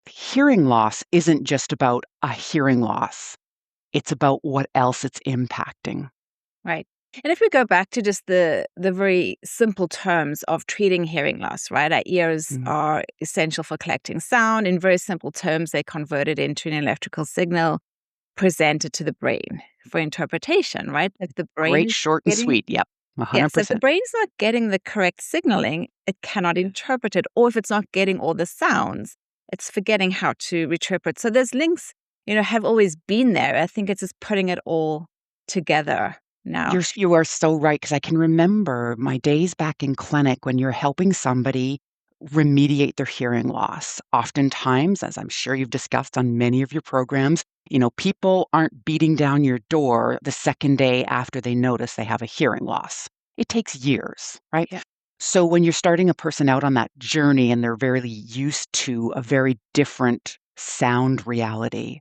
hearing loss isn't just about a hearing loss. It's about what else it's impacting. Right. And if we go back to just the very simple terms of treating hearing loss, right? Our ears Mm. are essential for collecting sound. In very simple terms, they convert it into an electrical signal presented to the brain for interpretation, right? If the Great, brain's short and getting sweet. Yep, Yes, if the 100%. brain's not getting the correct signaling, it cannot interpret it. Or if it's not getting all the sounds, it's forgetting how to interpret. So those links, have always been there. I think it's just putting it all together now. You are so right, because I can remember my days back in clinic when you're helping somebody remediate their hearing loss. Oftentimes, as I'm sure you've discussed on many of your programs, people aren't beating down your door the second day after they notice they have a hearing loss. It takes years, right? Yeah. So when you're starting a person out on that journey and they're very used to a very different sound reality,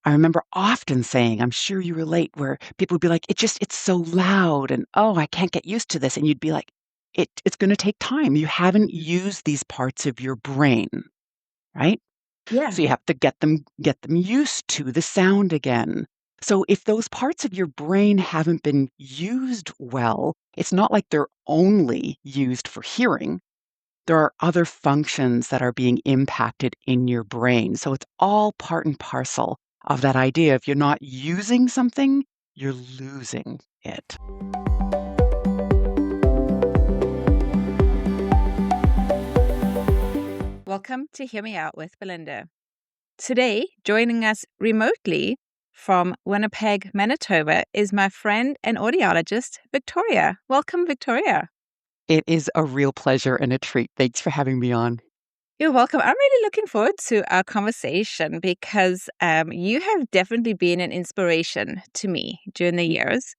I remember often saying, I'm sure you relate, where people would be like, it's so loud and oh, I can't get used to this. And you'd be like, it's going to take time. You haven't used these parts of your brain, right? Yeah. So you have to get them used to the sound again. So if those parts of your brain haven't been used well, it's not like they're only used for hearing. There are other functions that are being impacted in your brain. So it's all part and parcel of that idea. If you're not using something, you're losing it. Welcome to Hear Me Out with Belinda. Today, joining us remotely from Winnipeg, Manitoba, is my friend and audiologist, Victoria. Welcome, Victoria. It is a real pleasure and a treat. Thanks for having me on. You're welcome. I'm really looking forward to our conversation because you have definitely been an inspiration to me during the years.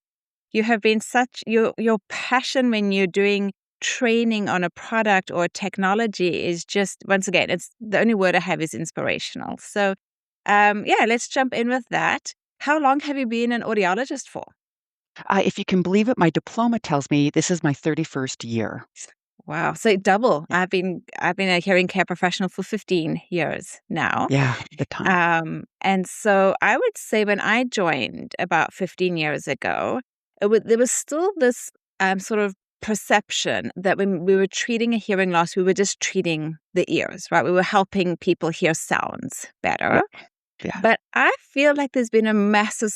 You have been such your passion when you're doing training on a product or technology is just, once again, it's the only word I have is inspirational. So, yeah, let's jump in with that. How long have you been an audiologist for? If you can believe it, my diploma tells me this is my 31st year. Wow, so double. Yeah, I've been a hearing care professional for 15 years now. yeah, the time. And so I would say when I joined about 15 years ago, there was still this sort of perception that when we were treating a hearing loss, we were just treating the ears, right? We were helping people hear sounds better. Yeah, yeah. But I feel like there's been a massive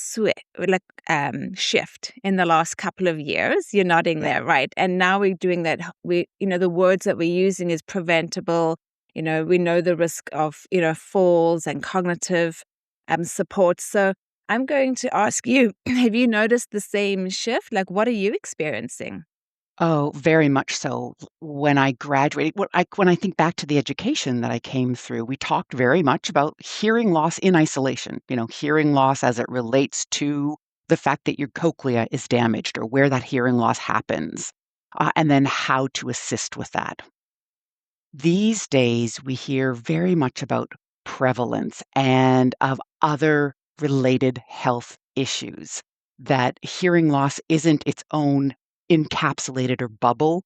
shift in the last couple of years. You're nodding Yeah. there, right? And now we're doing that. The words that we're using is preventable. We know the risk of, falls and cognitive support. So I'm going to ask you, have you noticed the same shift? Like, what are you experiencing? Oh, very much so. When I graduated, when I think back to the education that I came through, we talked very much about hearing loss in isolation, hearing loss as it relates to the fact that your cochlea is damaged or where that hearing loss happens, and then how to assist with that. These days, we hear very much about prevalence and of other related health issues, that hearing loss isn't its own encapsulated or bubble.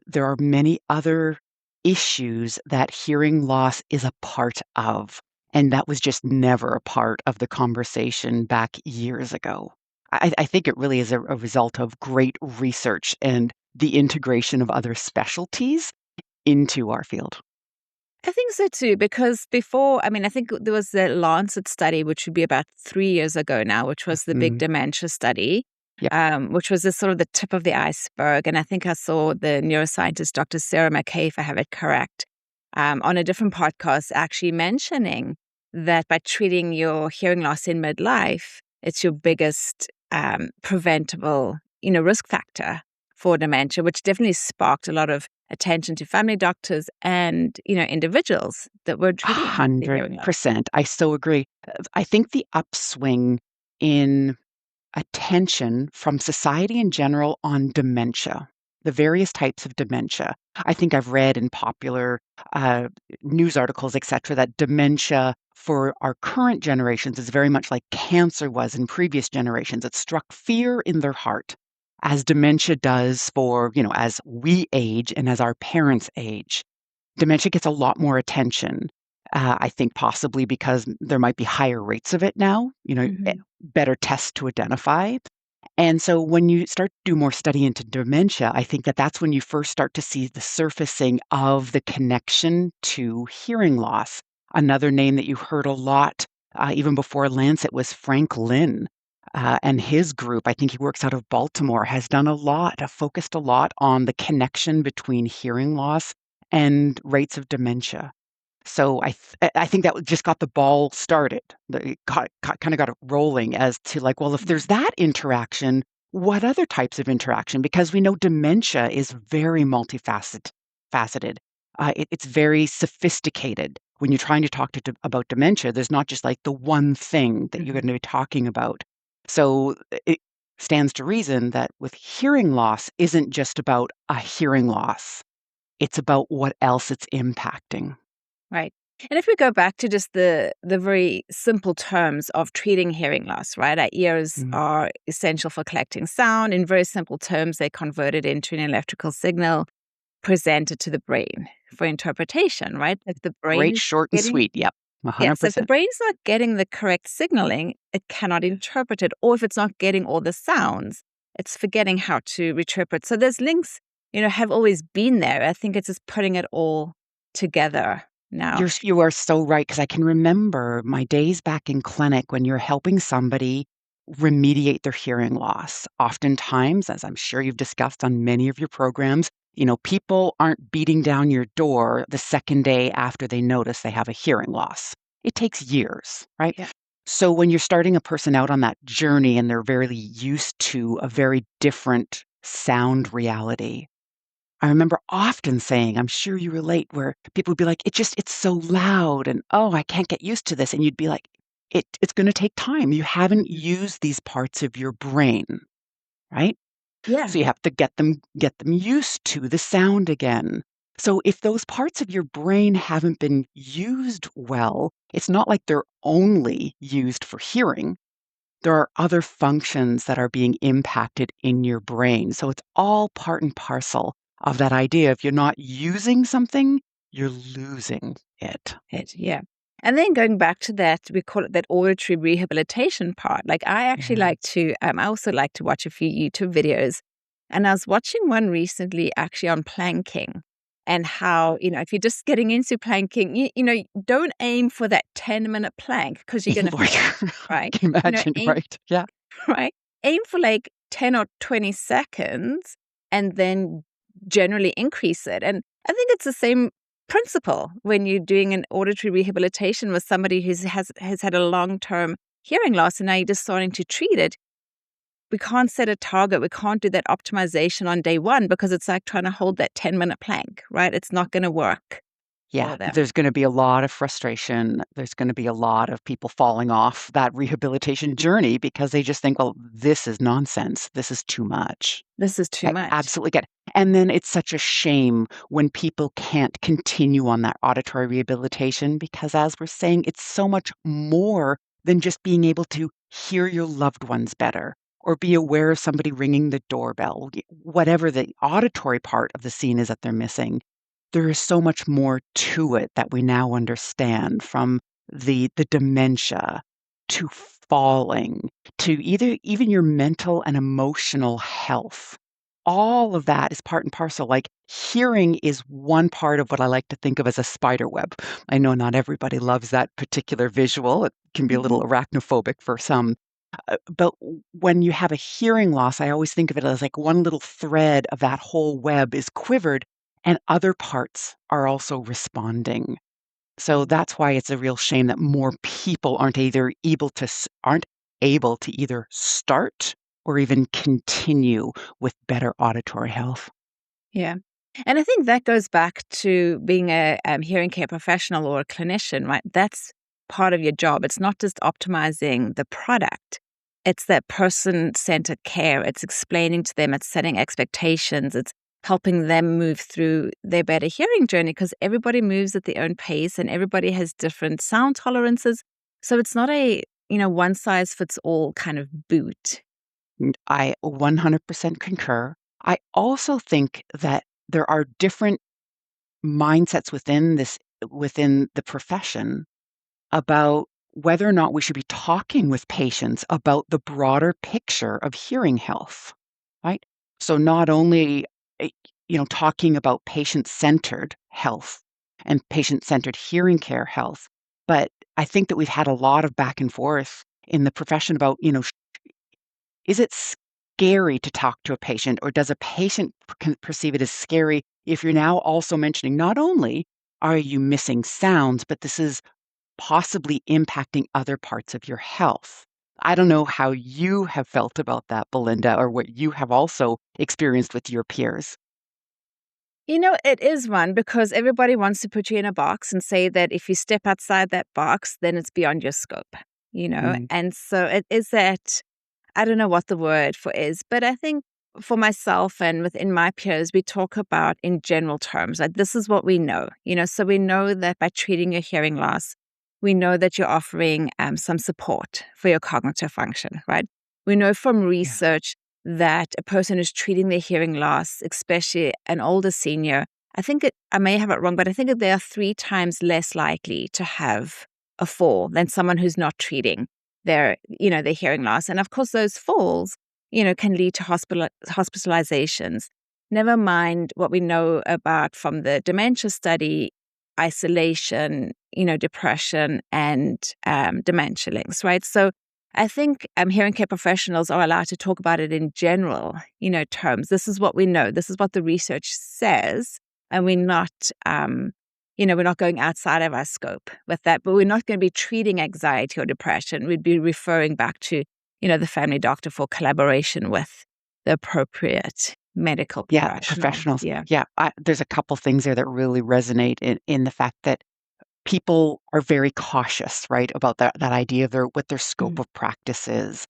There are many other issues that hearing loss is a part of, and that was just never a part of the conversation back years ago. I think it really is a result of great research and the integration of other specialties into our field. I think so too, because before, I think there was the Lancet study, which would be about 3 years ago now, which was the big Mm, dementia study, yep. which was the sort of the tip of the iceberg. And I think I saw the neuroscientist, Dr. Sarah McKay, if I have it correct, on a different podcast, actually mentioning that by treating your hearing loss in midlife, it's your biggest preventable, risk factor for dementia, which definitely sparked a lot of attention to family doctors and, individuals that were treating the hearing loss. 100%. I so agree. I think the upswing in attention from society in general on dementia, the various types of dementia. I think I've read in popular uh, news articles, etc., that dementia for our current generations is very much like cancer was in previous generations. It struck fear in their heart, as dementia does for, as we age and as our parents age. Dementia gets a lot more attention. I think possibly because there might be higher rates of it now, Mhm. better tests to identify. And so when you start to do more study into dementia, I think that that's when you first start to see the surfacing of the connection to hearing loss. Another name that you heard a lot, even before Lancet, was Frank Lynn. And his group, I think he works out of Baltimore, has done a lot, focused a lot on the connection between hearing loss and rates of dementia. So I think that just got the ball started. It kind of got it rolling as to like, well, if there's that interaction, what other types of interaction? Because we know dementia is very faceted. It's very sophisticated. When you're trying to talk about dementia, there's not just like the one thing that you're Mhm. going to be talking about. So it stands to reason that with hearing loss isn't just about a hearing loss. It's about what else it's impacting. Right. And if we go back to just the very simple terms of treating hearing loss, right? Our ears Mm. are essential for collecting sound. In very simple terms, they convert it into an electrical signal presented to the brain for interpretation, right? If the brain Great, is short, and getting sweet. Yep, Yes, if the 100%. brain's not getting the correct signaling, it cannot interpret it. Or if it's not getting all the sounds, it's forgetting how to interpret. So those links, have always been there. I think it's just putting it all together now. You are so right because I can remember my days back in clinic when you're helping somebody remediate their hearing loss. Oftentimes, as I'm sure you've discussed on many of your programs, people aren't beating down your door the second day after they notice they have a hearing loss. It takes years, right? Yeah. So when you're starting a person out on that journey and they're very used to a very different sound reality, I remember often saying, I'm sure you relate, where people would be like, it's so loud and oh, I can't get used to this. And you'd be like, it's going to take time. You haven't Mhm. used these parts of your brain, right? Yeah. So you have to get them used to the sound again. So if those parts of your brain haven't been used well, it's not like they're only used for hearing. There are other functions that are being impacted in your brain. So it's all part and parcel of that idea. If you're not using something, you're losing it. Yeah. And then going back to that, we call it that auditory rehabilitation part. Like I actually Yeah. like to, I also like to watch a few YouTube videos. And I was watching one recently actually on planking and how, if you're just getting into planking, don't aim for that 10-minute plank because you're going to Lord, fail, I right? can imagine, Aim, right? Yeah. right? Aim for like 10 or 20 seconds and then generally increase it. And I think it's the same principle when you're doing an auditory rehabilitation with somebody has had a long-term hearing loss and now you're just starting to treat it. We can't set a target. We can't do that optimization on day one because it's like trying to hold that 10-minute plank, right? It's not going to work Yeah, for them. there's gonna be a lot of frustration. There's gonna be a lot of people falling off that rehabilitation journey because they just think, "Well, this is nonsense. This is too much." This is too I much. absolutely get it. And then it's such a shame when people can't continue on that auditory rehabilitation because, as we're saying, it's so much more than just being able to hear your loved ones better or be aware of somebody ringing the doorbell, whatever the auditory part of the scene is that they're missing. There is so much more to it that we now understand, from the dementia to falling to either even your mental and emotional health. All of that is part and parcel. Like, hearing is one part of what I like to think of as a spider web. I know not everybody loves that particular visual. It can be a Mhm. little arachnophobic for some. But when you have a hearing loss, I always think of it as like one little thread of that whole web is quivered and other parts are also responding. So that's why it's a real shame that more people aren't able to either start or even continue with better auditory health. Yeah. And I think that goes back to being a hearing care professional or a clinician, right? That's part of your job. It's not just optimizing the product, it's that person centered care. It's explaining to them, it's setting expectations, it's helping them move through their better hearing journey because everybody moves at their own pace and everybody has different sound tolerances. So it's not a, one size fits all kind of boot. I 100% concur. I also think that there are different mindsets within this within the profession about whether or not we should be talking with patients about the broader picture of hearing health, right? So not only, eh, talking about patient-centered health and patient-centered hearing care health, but I think that we've had a lot of back and forth in the profession about, is it scary to talk to a patient, or does a patient perceive it as scary if you're now also mentioning not only are you missing sounds, but this is possibly impacting other parts of your health? I don't know how you have felt about that, Belinda, or what you have also experienced with your peers. It is one because everybody wants to put you in a box and say that if you step outside that box, then it's beyond your scope. Mm, And so it is that I don't know what the word for is, but I think for myself and within my peers, we talk about in general terms, like this is what we know. So we know that by treating your hearing loss, we know that you're offering some support for your cognitive function, right? We know from yeah, research that a person who's treating their hearing loss, especially an older senior, I may have it wrong, but I think that they are 3 times less likely to have a fall than someone who's not treating their hearing loss. And of course, those falls, can lead to hospitalizations. Never mind what we know about from the dementia study, isolation, depression, and dementia links, right? So I think hearing care professionals are allowed to talk about it in general, terms. This is what we know. This is what the research says. And we're not going outside of our scope with that, but we're not going to be treating anxiety or depression. We'd be referring back to the family doctor for collaboration with the appropriate medical yeah, professional. professionals. Yeah. Yeah, there's a couple things there that really resonate in the fact that people are very cautious, right, about that idea of what their scope Mhm. of practice is.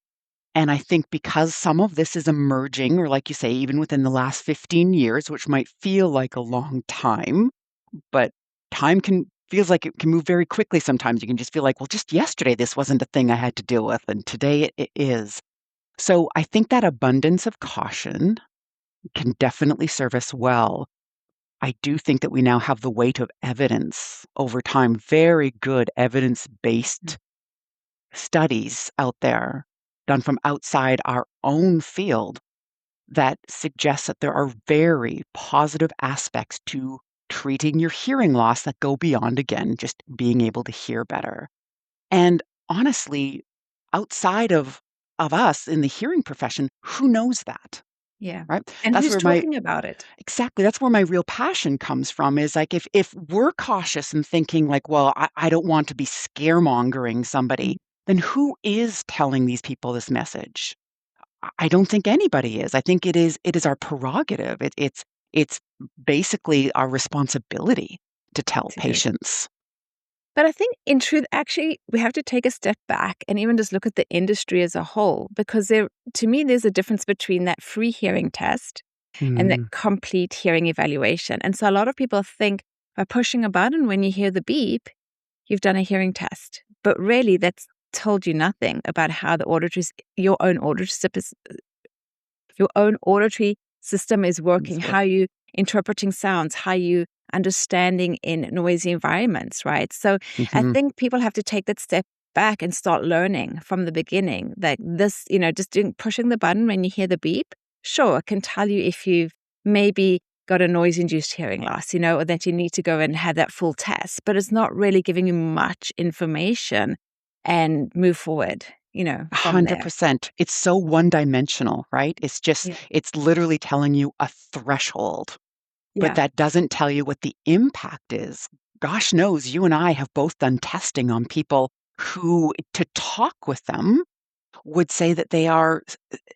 And I think because some of this is emerging, or like you say, even within the last 15 years, which might feel like a long time, but time can feels like it can move very quickly sometimes. You can just feel like, well, just yesterday this wasn't a thing I had to deal with, and today it is. So I think that abundance of caution can definitely serve us well. I do think that we now have the weight of evidence over time, very good evidence-based studies out there done from outside our own field that suggests that there are very positive aspects to treating your hearing loss that go beyond, again, just being able to hear better. And honestly, outside of us in the hearing profession, who knows that, Yeah. right? And That's who's where my talking about it? exactly, that's where my real passion comes from, is like if we're cautious and thinking like, well, I don't want to be scaremongering Mhm. somebody, then who is telling these people this message? I don't think anybody is. I think it is our prerogative. It's basically our responsibility to tell To do it. patients. But I think in truth, actually, we have to take a step back and even just look at the industry as a whole, because to me, there's a difference between that free hearing test and that Mm, complete hearing evaluation. And so a lot of people think by pushing a button when you hear the beep, you've done a hearing test. But really, that's told you nothing about how your own auditory system is working, it's how work. you interpreting sounds, how you understanding in noisy environments, right? So I Mhm. think people have to take that step back and start learning from the beginning that just pushing the button when you hear the beep, sure, it can tell you if you've maybe got a noise-induced hearing loss, or that you need to go and have that full test, but it's not really giving you much information and move forward, from there. 100%. It's so one-dimensional, right? Yeah. It's literally telling you a threshold, but Yeah. that doesn't tell you what the impact is. Gosh knows you and I have both done testing on people who, to talk with them, would say that they are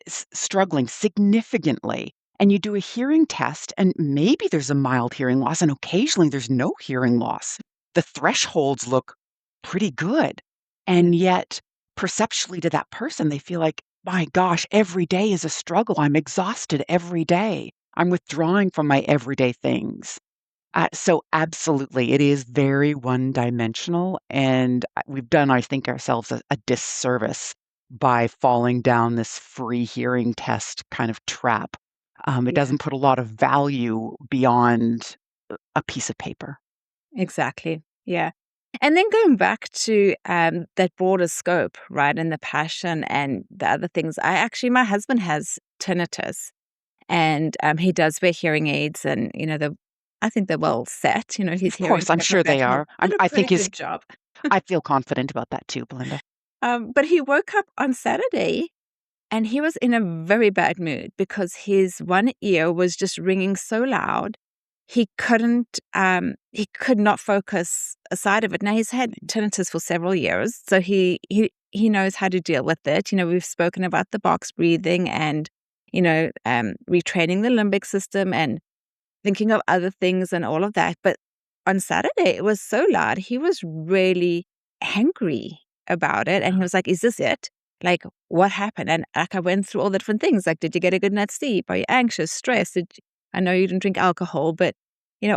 struggling significantly. And you do a hearing test, and maybe there's a mild hearing loss, and occasionally there's no hearing loss. The thresholds look pretty good. Yeah. And yet, perceptually to that person, they feel like, my gosh, every day is a struggle. I'm exhausted every day. I'm withdrawing from my everyday things. So absolutely, it is very one-dimensional, and we've done, I think, ourselves a disservice by falling down this free hearing test kind of trap. It Yeah. doesn't put a lot of value beyond a piece of paper. Exactly. Yeah. And then going back to that broader scope, right, and the passion and the other things. My husband has tinnitus, and he does wear hearing aids, and I think they're well set. His Of hearing course, I'm care sure they professionals are. did a I pretty think his good job. I feel confident about that too, Belinda. But he woke up on Saturday and he was in a very bad mood because his one ear was just ringing so loud. He could not focus aside of it. Now he's had tinnitus for several years, so he knows how to deal with it. We've spoken about the box breathing and, retraining the limbic system and thinking of other things and all of that. But on Saturday, it was so loud. He was really angry about it. And he was like, "Is this it? Like, what happened?" And like, I went through all the different things. Like, did you get a good night's sleep? Are you anxious, stressed? I know you didn't drink alcohol, but,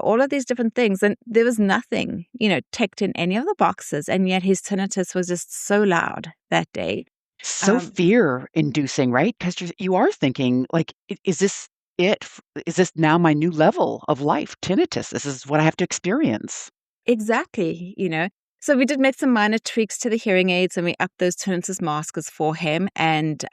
all of these different things. And there was nothing, ticked in any of the boxes. And yet his tinnitus was just so loud that day. So Um, fear-inducing, right? 'Cause you are thinking, like, is this it? Is this now my new level of life? Tinnitus, this is what I have to experience. Exactly. So we did make some minor tweaks to the hearing aids and we upped those tinnitus maskers for him. And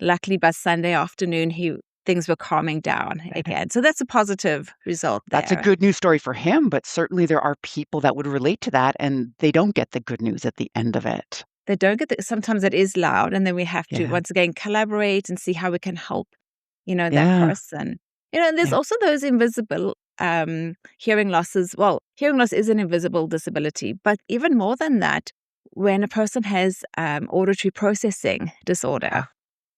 luckily by Sunday afternoon, things were calming down again. So that's a positive result That's a there. good news story for him, but certainly there are people that would relate to that, and they don't get the good news at the end of it. They don't get sometimes it is loud, and then we have to Yeah. once again collaborate and see how we can help, that Yeah. person. And there's Yeah. also those invisible hearing losses. Well, hearing loss is an invisible disability, but even more than that, when a person has auditory processing disorder,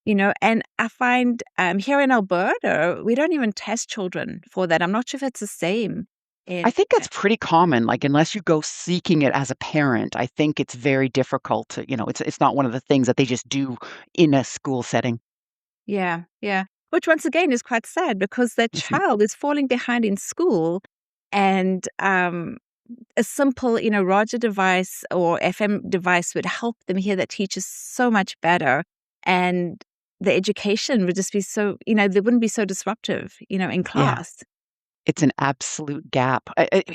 Yeah. and I find here in Alberta, we don't even test children for that. I'm not sure if it's the same I in. think that's pretty common, like, unless you go seeking it as a parent, I think it's very difficult to it's not one of the things that they just do in a school setting. Yeah, yeah. Which once again is quite sad because that Isn't it? child is falling behind in school and a simple, Roger device or FM device would help them hear that teaches so much better. And the education would just be so, they wouldn't be so disruptive, in Yeah. class. It's an absolute gap,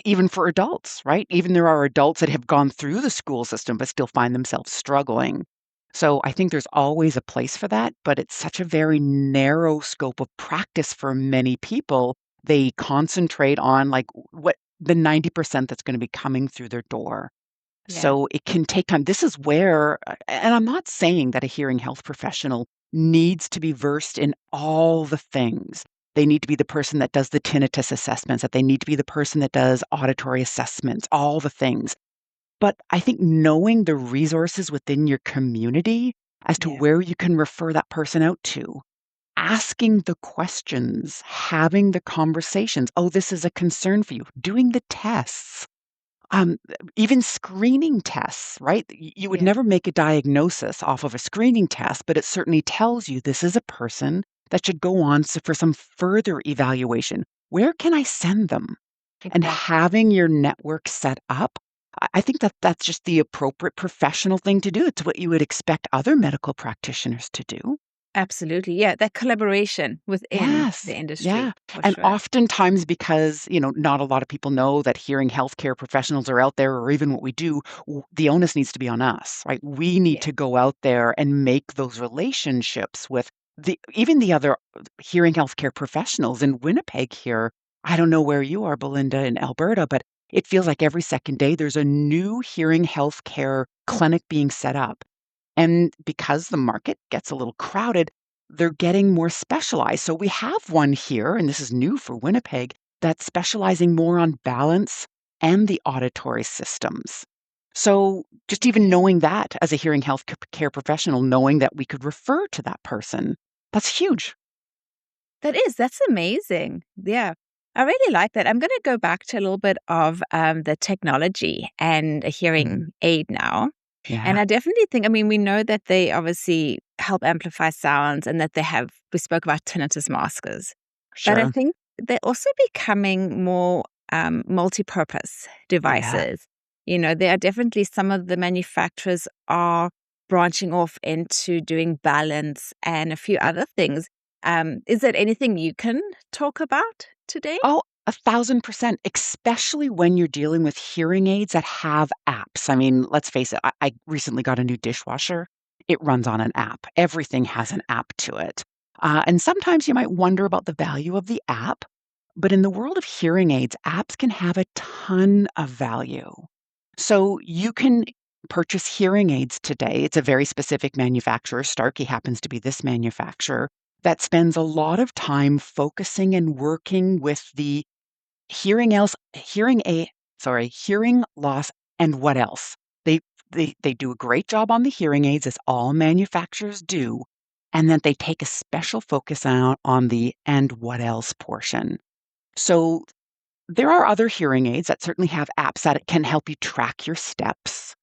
even for adults, right? Even there are adults that have gone through the school system but still find themselves struggling. So I think there's always a place for that, but it's such a very narrow scope of practice for many people. They concentrate on like what the 90% that's going to be coming through their door. Yeah, So it can take time. This is where, and I'm not saying that a hearing health professional needs to be versed in all the things. They need to be the person that does the tinnitus assessments, that they need to be the person that does auditory assessments, all the things. But I think knowing the resources within your community as to yeah, where you can refer that person out to, asking the questions, having the conversations. Oh, this is a concern for you. Doing the tests. Um, Even screening tests, right? You would yeah, never make a diagnosis off of a screening test, but it certainly tells you this is a person that should go on for some further evaluation. Where can I send them? And exactly. having your network set up, I think that that's just the appropriate professional thing to do. It's what you would expect other medical practitioners to do. Absolutely. Yeah, that collaboration within the Yes. Yeah. industry for And sure. oftentimes because, not a lot of people know that hearing healthcare professionals are out there or even what we do, the onus needs to be on us, right? We need Yeah. to go out there and make those relationships with even the other hearing healthcare professionals in Winnipeg here. I don't know where you are, Belinda, in Alberta, but it feels like every second day there's a new hearing healthcare clinic being set up. And because the market gets a little crowded, they're getting more specialized. So we have one here, and this is new for Winnipeg, that's specializing more on balance and the auditory systems. So just even Okay. knowing that as a hearing health care professional, knowing that we could refer to that person, that's huge. That's amazing. Yeah. I really like that. I'm going to go back to a little bit of the technology and a Mhm. hearing aid now. And Yeah, I definitely think, I mean, we know that they obviously help amplify sounds and that we spoke about tinnitus maskers. But I sure. think they're also becoming more multi-purpose Yeah. devices. There are definitely some of the manufacturers are branching off into doing balance and a few other things. Is there anything you can talk about today? Oh, 1,000%, especially when you're dealing with hearing aids that have apps. I mean, let's face it, I recently got a new dishwasher. It runs on an app. Everything has an app to it. And sometimes you might wonder about the value of the app, but in the world of hearing aids, apps can have a ton of value. So you can purchase hearing aids today. It's a very specific manufacturer. Starkey happens to be this manufacturer that spends a lot of time focusing and working with the hearing loss and what else. They they do a great job on the hearing aids, as all manufacturers do, and then they take a special focus out on the "and what else" portion. So there are other hearing aids that certainly have apps that can help you track your steps.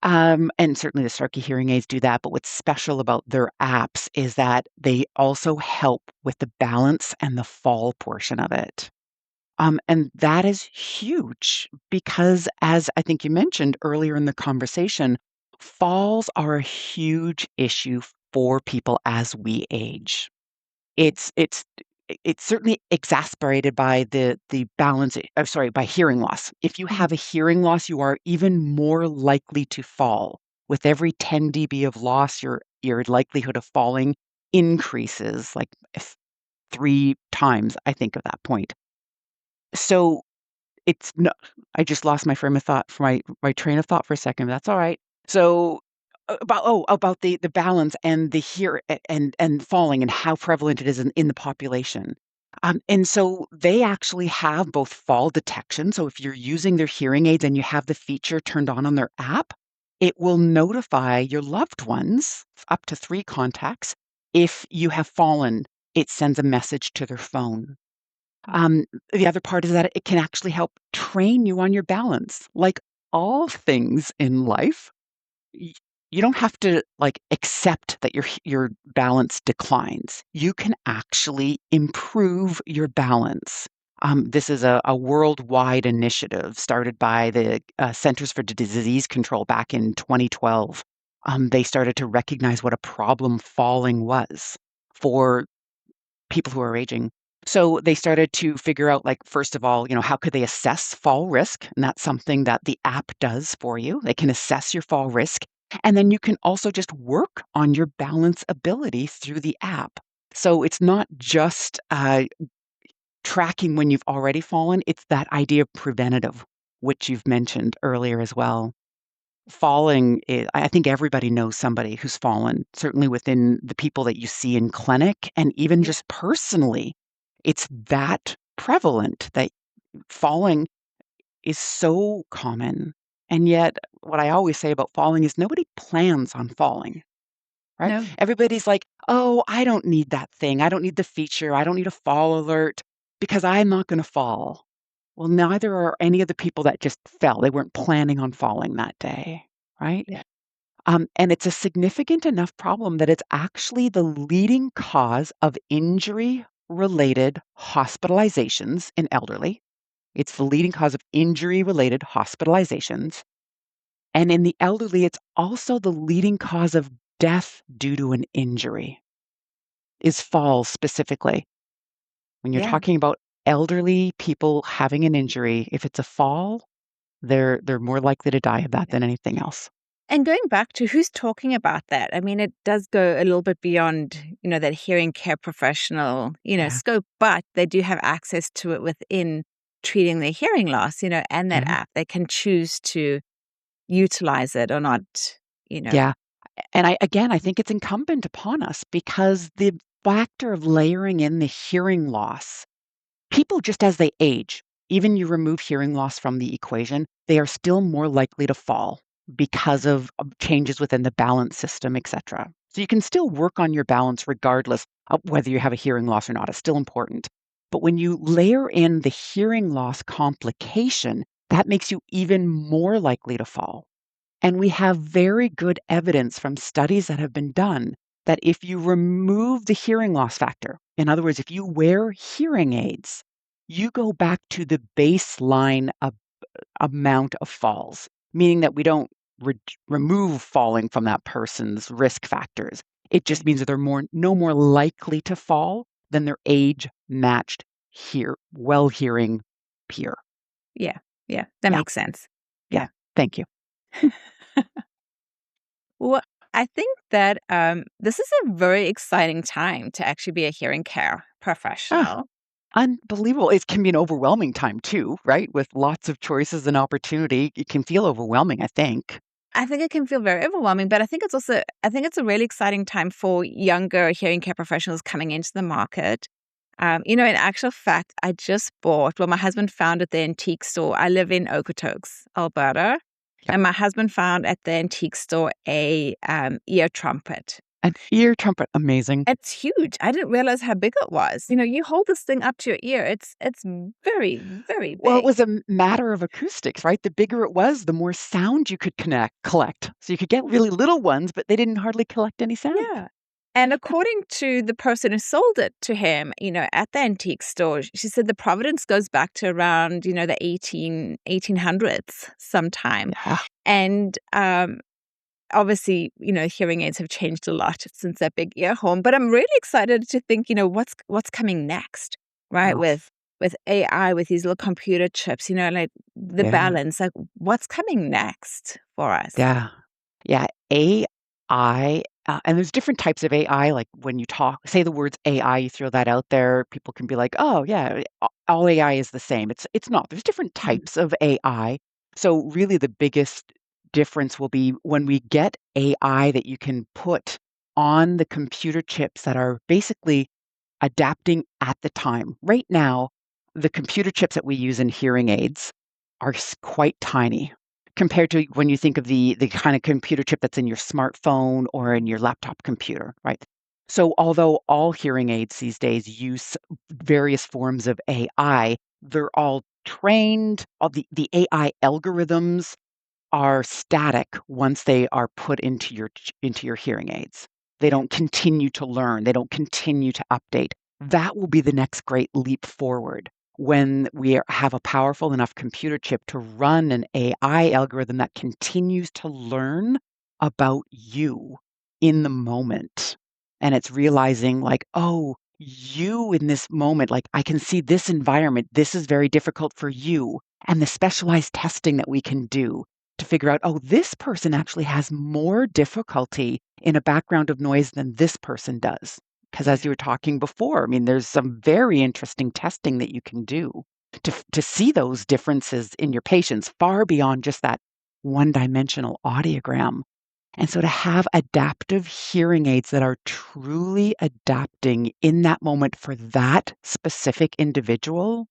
And certainly the Starkey hearing aids do that. But what's special about their apps is that they also help with the balance and the fall portion of it. And that is huge because, as I think you mentioned earlier in the conversation, falls are a huge issue for people as we age. It's it's it's certainly exacerbated by the balance sorry, by hearing loss. If you Mhm. have a hearing loss, you are even more likely to fall. With every 10 dB of loss, your likelihood of falling increases like 3 times, I think, at that point. So, it's no I just lost my frame of thought for my train of thought for a second, that's alright. So, about the balance and the hear a and falling and how prevalent it is in the population. And so they actually have both fall detection, so if you're using their hearing aids and you have the feature turned on their app, it will notify your loved ones, up to 3 contacts, if you have fallen. It sends a message to their phone. Mm. Um, the other part is that it can actually help train you on your balance. Like all things in life, y you don't have to, like, accept that your balance declines. You can actually improve your balance. This is a worldwide initiative started by the, Centers for Disease Control back in 2012. They started to recognize what a problem falling was for people who are aging. So they started to figure out, like, first of all, how could they assess fall risk? And that's something that the app does for you. They can assess your fall risk. And then you can also just work on your balance ability through the app. So it's not just tracking when you've already fallen, it's that idea of preventative, which you've mentioned earlier as well. Falling, I think everybody knows somebody who's fallen, certainly within the people that you see in clinic and even Yeah. just personally. It's that prevalent that falling is so common. And yet, what I always say about falling is nobody plans on falling, right? No. Everybody's like, oh, I don't need that thing. I don't need the feature. I don't need a fall alert because I'm not going to fall. Well, neither are any of the people that just fell. They weren't planning on falling that day, right? Yeah. And it's a significant enough problem that it's actually the leading cause of injury-related hospitalizations in elderly. It's the leading cause of injury-related hospitalizations. And in the elderly, it's also the leading cause of death due to an injury, is falls specifically. When you're Yeah. talking about elderly people having an injury, if it's a fall, they're more likely to die of that Yeah. than anything else. And going back to who's talking about that, I mean, it does go a little bit beyond, that hearing care professional, Yeah. scope, but they do have access to it within treating their hearing loss, and that Mhm. app. They can choose to utilize it or not, you know. Yeah. And I think it's incumbent upon us because the factor of layering in the hearing loss, people just as they age, even you remove hearing loss from the equation, they are still more likely to fall because of changes within the balance system, etc. So you can still work on your balance regardless of whether you have a hearing loss or not. It's still important. But when you layer in the hearing loss complication, that makes you even more likely to fall. And we have very good evidence from studies that have been done that if you remove the hearing loss factor, in other words, if you wear hearing aids, you go back to the baseline amount of falls, meaning that we don't remove falling from that person's risk factors. It just Okay. means that they're no more likely to fall than their age matched well hearing peer. Yeah. Yeah. That Yeah. makes sense. Yeah. Yeah. Thank you. Well, I think that this is a very exciting time to actually be a hearing care Ah, professional. unbelievable. It can be an overwhelming time too, right? With lots of choices and opportunity. It can feel overwhelming, I think. I think it can feel very overwhelming, but I think it's a really exciting time for younger hearing care professionals coming into the market. In actual fact, I just bought, well, my husband found at the antique store. I live in Okotoks, Alberta, Yeah. and my husband found at the antique store a ear trumpet. An ear trumpet, amazing. It's huge. I didn't realize how big it was. You hold this thing up to your ear. It's very, very Well, it big. was a matter of acoustics, right? The bigger it was, the more sound you could collect. So you could get really little ones, but they didn't hardly collect any sound. Yeah. And according to the person who sold it to him, at the antique store, she said the provenance goes back to around, the 1800s sometime. Yeah. And obviously, hearing aids have changed a lot since that big ear horn. But I'm really excited to think, what's coming next, right? Oh, With AI, with these little computer chips, like the yeah. balance, like what's coming next for us? Yeah. Yeah, AI, and there's different types of AI, like, when you say the words AI, you throw that out there, people can be like, "Oh, yeah, all AI is the same." It's not. There's different Mhm. types of AI. So, really the biggest difference will be when we get AI that you can put on the computer chips that are basically adapting at the time. Right now, the computer chips that we use in hearing aids are quite tiny compared to when you think of the kind of computer chip that's in your smartphone or in your laptop computer, right? So, although all hearing aids these days use various forms of AI, they're all trained. All the AI algorithms are static once they are put into your hearing aids. They Yeah. don't continue to learn, they don't continue to update. That will be the next great leap forward when have a powerful enough computer chip to run an AI algorithm that continues to learn about you in the moment. And it's realizing, like, oh, you in this moment, like, I can see this environment. This is very difficult for you. And the specialized testing that we can do to figure out, oh, this person actually has more difficulty in a background of noise than this person does. Because as Yeah. you were talking before, I mean, there's some very interesting testing that you can do to see those differences in your patients far beyond just that one-dimensional audiogram. And so to have adaptive hearing aids that are truly adapting in that moment for that specific individual,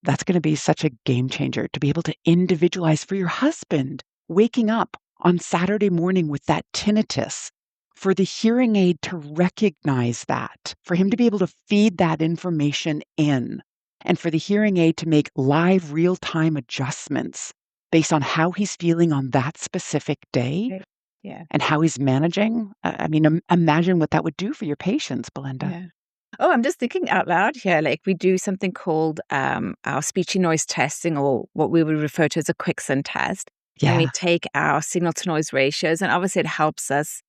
that's going to be such a game changer to be able to individualize for your husband waking up on Saturday morning with that tinnitus, for the hearing aid to recognize that, for him to be able to feed that information in, and for the hearing aid to make live real time adjustments based on how he's feeling on that specific day Right. Yeah. and how he's managing. I mean, imagine what that would do for your patients, Belinda. Yeah. Oh, I'm just thinking out loud here. Like we do something called our speech noise testing, or what we would refer to as a quicksand test. And we Yeah. take our signal to noise ratios, and obviously it helps us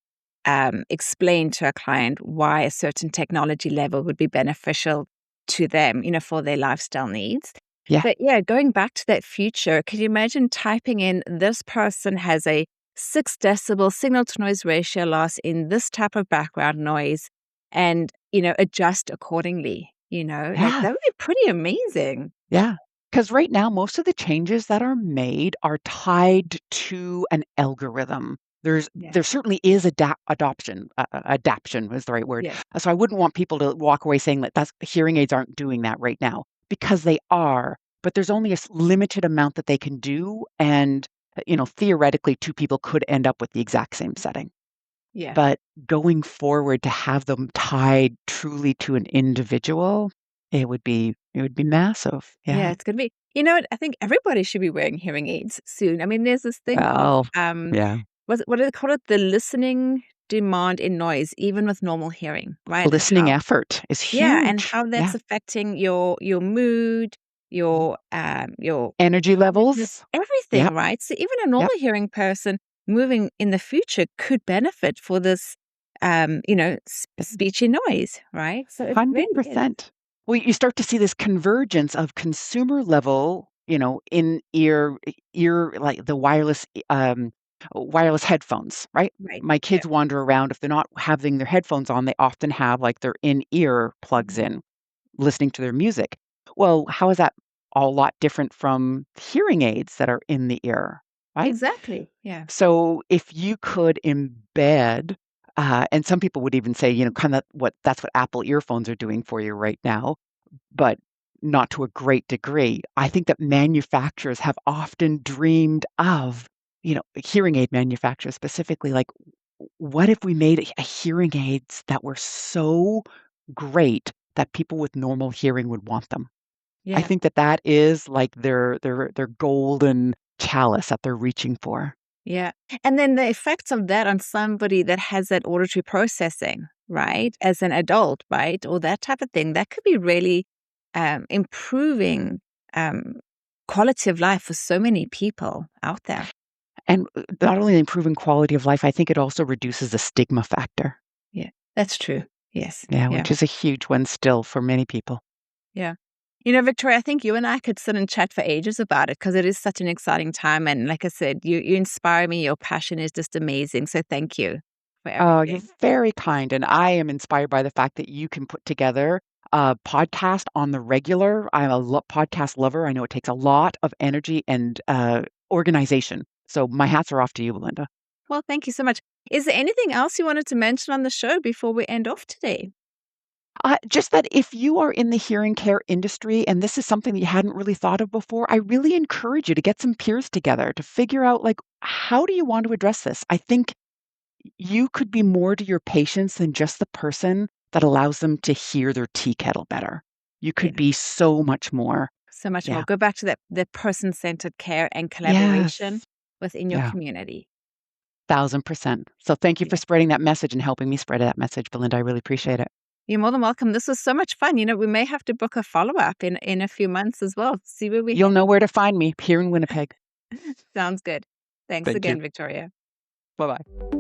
explain to a client why a certain technology level would be beneficial to them, for their lifestyle needs. Yeah. But yeah, going back to that future, could you imagine typing in this person has a 6 decibel signal to noise ratio loss in this type of background noise and, adjust accordingly, like Yeah. that would be pretty amazing. Yeah, because right now, most of the changes that are made are tied to an algorithm. Yeah. There certainly is adaption is the right word. Yeah. So I wouldn't want people to walk away saying that hearing aids aren't doing that right now, because they are, but there's only a limited amount that they can do, and theoretically, two people could end up with the exact same setting. Yeah. But going forward, to have them tied truly to an individual, it would be massive. Yeah, Yeah. it's gonna be what? I think everybody should be wearing hearing aids soon. I mean, there's this thing called, Well, yeah. what do they call it? The listening demand in noise, even with normal hearing, right? And Listening how effort is yeah, and huge. how that's Yeah. affecting your mood, Mhm. your Energy cognitive levels. everything, Yep. right? So even a Yep. normal hearing person moving in the future could benefit for this, speechy noise, right? So it really is. 100%. Well, you start to see this convergence of consumer level, in ear, like the wireless headphones, right? Right. My Yeah. kids wander around. If they're not having their headphones on, they often have like their in-ear plugs Mhm. in, listening to their music. Well, how is that a lot different from hearing aids that are in the ear, right? Exactly. Yeah. So if you could embed, and some people would even say, kind of that's what Apple earphones are doing for you right now, but not to a great degree. I think that manufacturers have often dreamed of, hearing aid manufacturers specifically, like, what if we made hearing aids that were so great that people with normal hearing would want them? I Yeah. think that that is like their golden chalice that they're reaching for. Yeah. And then the effects of that on somebody that has that auditory processing, right? As an adult, right? Or that type of thing, that could be really improving um, quality of life for so many people out there. And not only improving quality of life, I think it also reduces the stigma factor. Yeah. That's true. Yes. Yeah, Yeah. which is a huge one still for many people. Yeah. Victoria, I think you and I could sit and chat for ages about it because it is such an exciting time. And like I said, you inspire me. Your passion is just amazing. So thank you for Oh, you're everything. very kind, and I am inspired by the fact that you can put together a podcast on the regular. I'm a podcast lover. I know it takes a lot of energy and organization. So my hats are off to you, Belinda. Well, thank you so much. Is there anything else you wanted to mention on the show before we end off today? Just that if you are in the hearing care industry and this is something that you hadn't really thought of before, I really encourage you to get some peers together to figure out, like, how do you want to address this? I think you could be more to your patients than just the person that allows them to hear their tea kettle better. You Yeah, could be so much more. so much more. Yeah. Go back to that person-centered care and collaboration Yes. within your Yeah. community. 1,000%. So thank you for Yeah. spreading that message and helping me spread that message, Belinda. I really appreciate it. You're more than welcome. This was so much fun. We may have to book a follow-up in a few months as well. See where we You'll head. know where to find me here in Winnipeg. Sounds good. Thanks Thank you. again, Victoria. Bye bye.